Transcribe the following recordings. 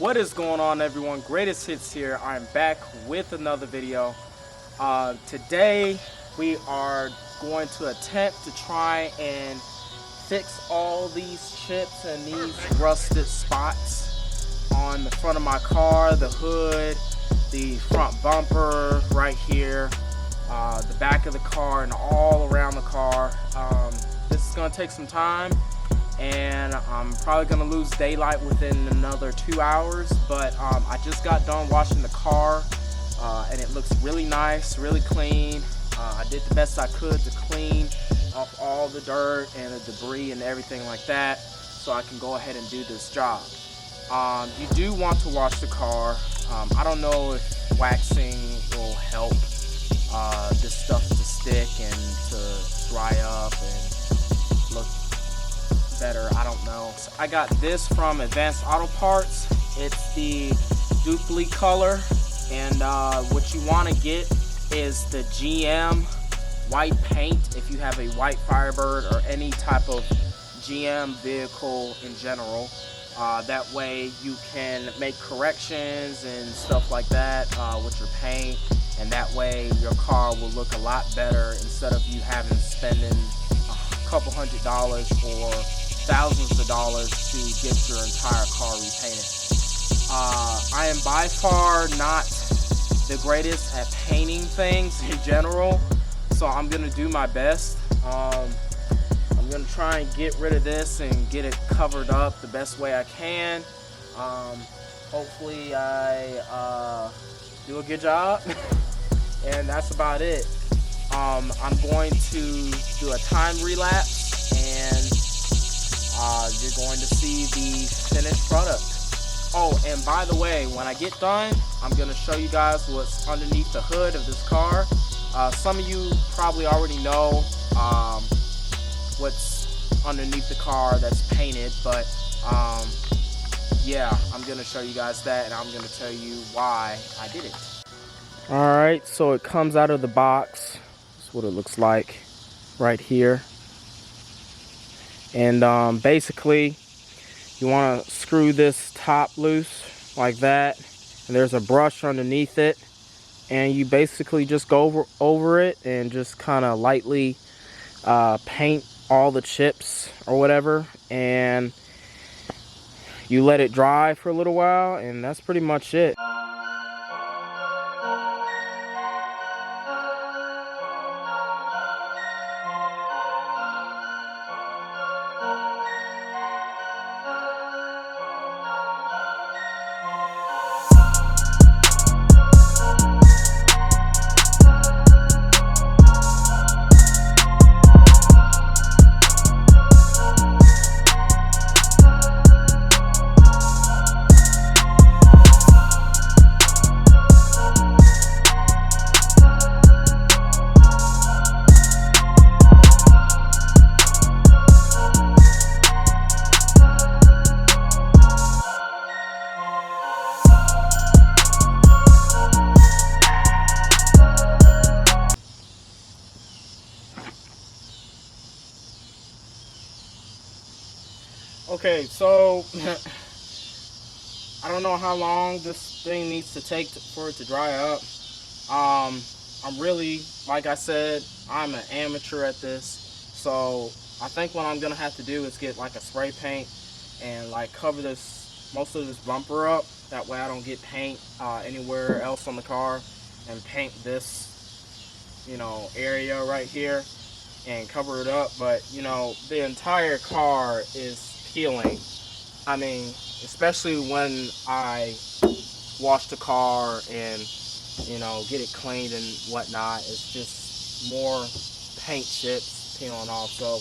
What is going on, everyone? Greatest Hits here. I'm back with another video. Today we are going to attempt to try and fix all these chips and these rusted spots on the front of my car, the hood, the front bumper right here, the back of the car, and all around the car. This is going to take some time, and I'm probably going to lose daylight within another 2 hours, but I just got done washing the car, and it looks really nice, really clean. I did the best I could to clean off all the dirt and the debris and everything like that, so I can go ahead and do this job. You do want to wash the car. I don't know if waxing will help this stuff to stick and to dry up and look better. I don't know. So I got this from Advanced Auto Parts. It's the Dupli color, and what you want to get is the GM white paint if you have a white Firebird or any type of GM vehicle in general. That way you can make corrections and stuff like that with your paint, and that way your car will look a lot better instead of you having spending a couple $100s or thousands of dollars to get your entire car repainted. I am by far not the greatest at painting things in general, so I'm gonna do my best. I'm gonna try and get rid of this and get it covered up the best way I can. Hopefully I do a good job. And that's about it. I'm going to do a time relapse, and you're going to see the finished product. Oh, and by the way, when I get done, I'm going to show you guys what's underneath the hood of this car. Some of you probably already know what's underneath the car that's painted, but yeah, I'm going to show you guys that, and I'm going to tell you why I did it. Alright, so it comes out of the box. That's what it looks like right here. And basically, you want to screw this top loose like that. And there's a brush underneath it. And you basically just go over it and just kind of lightly paint all the chips or whatever. And you let it dry for a little while, and that's pretty much it. Okay, so I don't know how long this thing needs to take for it to dry up. I'm really, like I said, I'm an amateur at this, so I think what I'm gonna have to do is get like a spray paint and like cover this, most of this bumper up. That way I don't get paint anywhere else on the car, and paint this, you know, area right here and cover it up. But you know, the entire car is peeling. I mean, especially when I wash the car and, you know, get it cleaned and whatnot, it's just more paint chips peeling off. So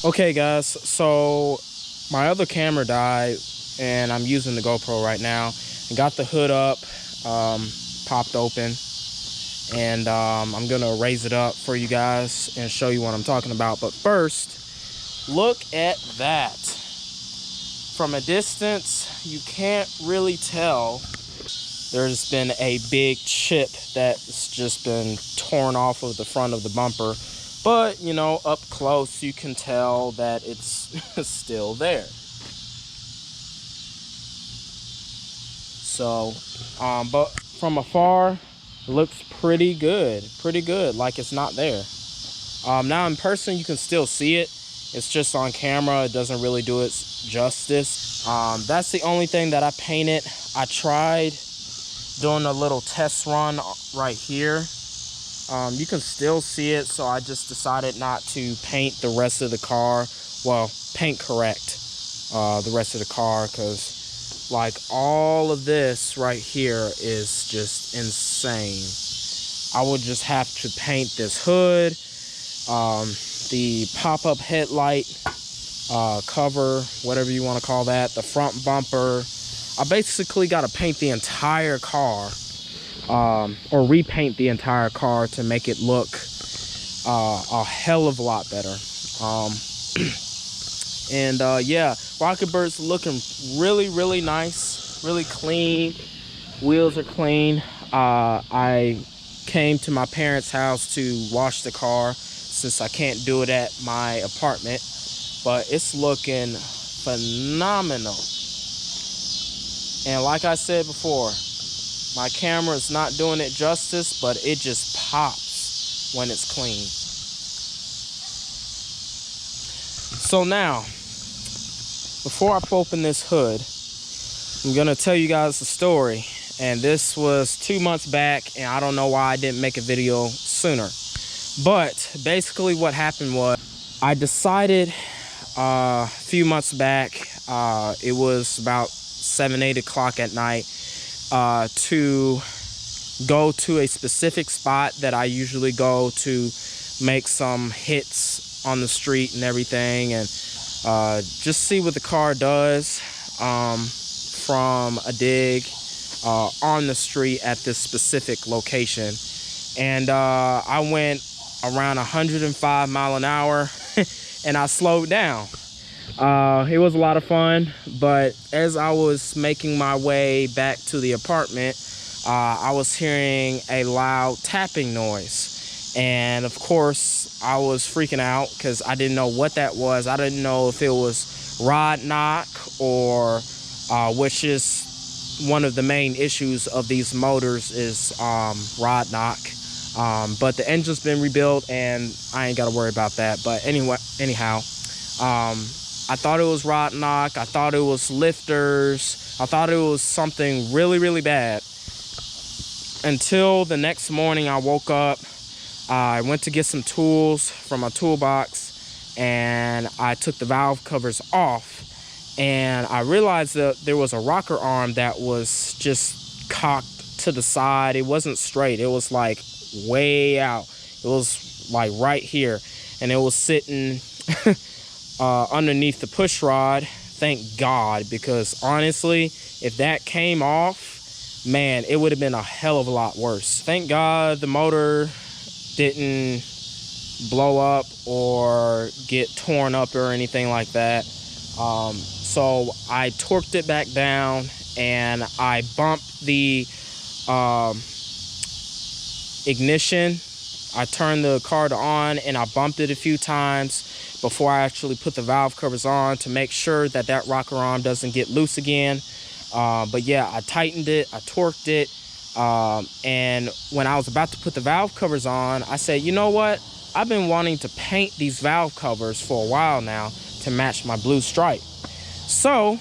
Okay guys, so my other camera died and I'm using the GoPro right now. I got the hood up, popped open, and I'm gonna raise it up for you guys and show you what I'm talking about. But first, look at that. From a distance, you can't really tell. There's been a big chip that's just been torn off of the front of the bumper. But, you know, up close, you can tell that it's still there. So, but from afar, it looks pretty good, like it's not there. Now in person, you can still see it. It's just on camera, it doesn't really do it justice. That's the only thing that I painted. I tried doing a little test run right here. You can still see it, so I just decided not to paint the rest of the car. Well, paint correct the rest of the car, because like all of this right here is just insane. I would just have to paint this hood, the pop-up headlight cover, whatever you want to call that, the front bumper. I basically got to paint the entire car. Or repaint the entire car to make it look a hell of a lot better. Yeah, RocketBird's looking really nice, really clean. Wheels are clean. I came to my parents' house to wash the car since I can't do it at my apartment, but it's looking phenomenal. And like I said before, my camera is not doing it justice, but it just pops when it's clean. So now, before I open this hood, I'm gonna tell you guys the story. And this was 2 months back, and I don't know why I didn't make a video sooner. But basically what happened was, I decided a few months back, it was about 7-8 o'clock at night, to go to a specific spot that I usually go to make some hits on the street and everything, and just see what the car does from a dig on the street at this specific location. And I went around 105 miles an hour and I slowed down. It was a lot of fun, but as I was making my way back to the apartment, I was hearing a loud tapping noise. And of course, I was freaking out because I didn't know what that was. I didn't know if it was rod knock, or which is one of the main issues of these motors is rod knock. But the engine's been rebuilt and I ain't got to worry about that. But anyhow, I thought it was rod knock. I thought it was lifters. I thought it was something really bad. Until the next morning, I woke up. I went to get some tools from my toolbox, and I took the valve covers off. And I realized that there was a rocker arm that was just cocked to the side. It wasn't straight. It was like way out. It was like right here, and it was sitting underneath the push rod. Thank God, because honestly, if that came off, man, it would have been a hell of a lot worse. Thank God the motor didn't blow up or get torn up or anything like that. So I torqued it back down and I bumped the ignition. I turned the car on and I bumped it a few times before I actually put the valve covers on to make sure that that rocker arm doesn't get loose again. But yeah, I tightened it, I torqued it, and when I was about to put the valve covers on, I said, you know what? I've been wanting to paint these valve covers for a while now to match my blue stripe. So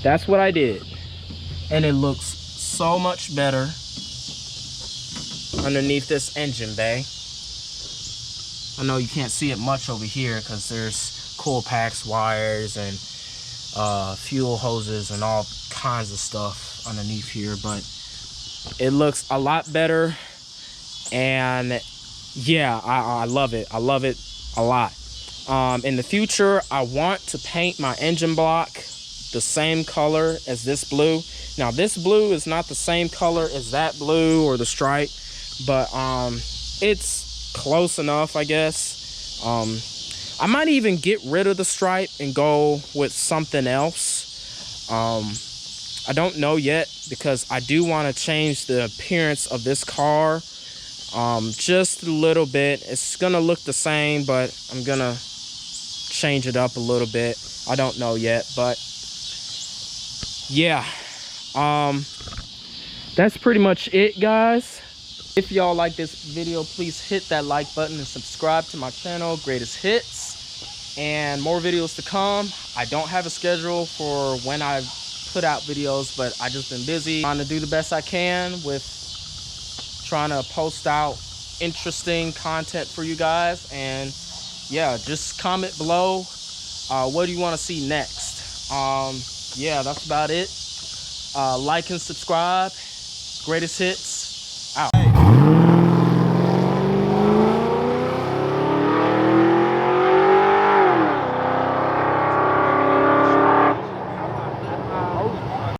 that's what I did. And it looks so much better underneath this engine bay. I know you can't see it much over here because there's coil packs, wires, and fuel hoses and all kinds of stuff underneath here, but it looks a lot better. And yeah, I love it. I love it a lot. In the future, I want to paint my engine block the same color as this blue. Now, this blue is not the same color as that blue or the stripe, but it's close enough, I guess. I might even get rid of the stripe and go with something else. I don't know yet, because I do want to change the appearance of this car just a little bit. It's gonna look the same, but I'm gonna change it up a little bit. I don't know yet, but yeah, that's pretty much it, guys. If y'all like this video, please hit that like button and subscribe to my channel, Greatest Hits, and more videos to come. I don't have a schedule for when I put out videos, but I just been busy trying to do the best I can with trying to post out interesting content for you guys. And yeah, just comment below what do you want to see next. Yeah, that's about it. Like and subscribe. Greatest Hits.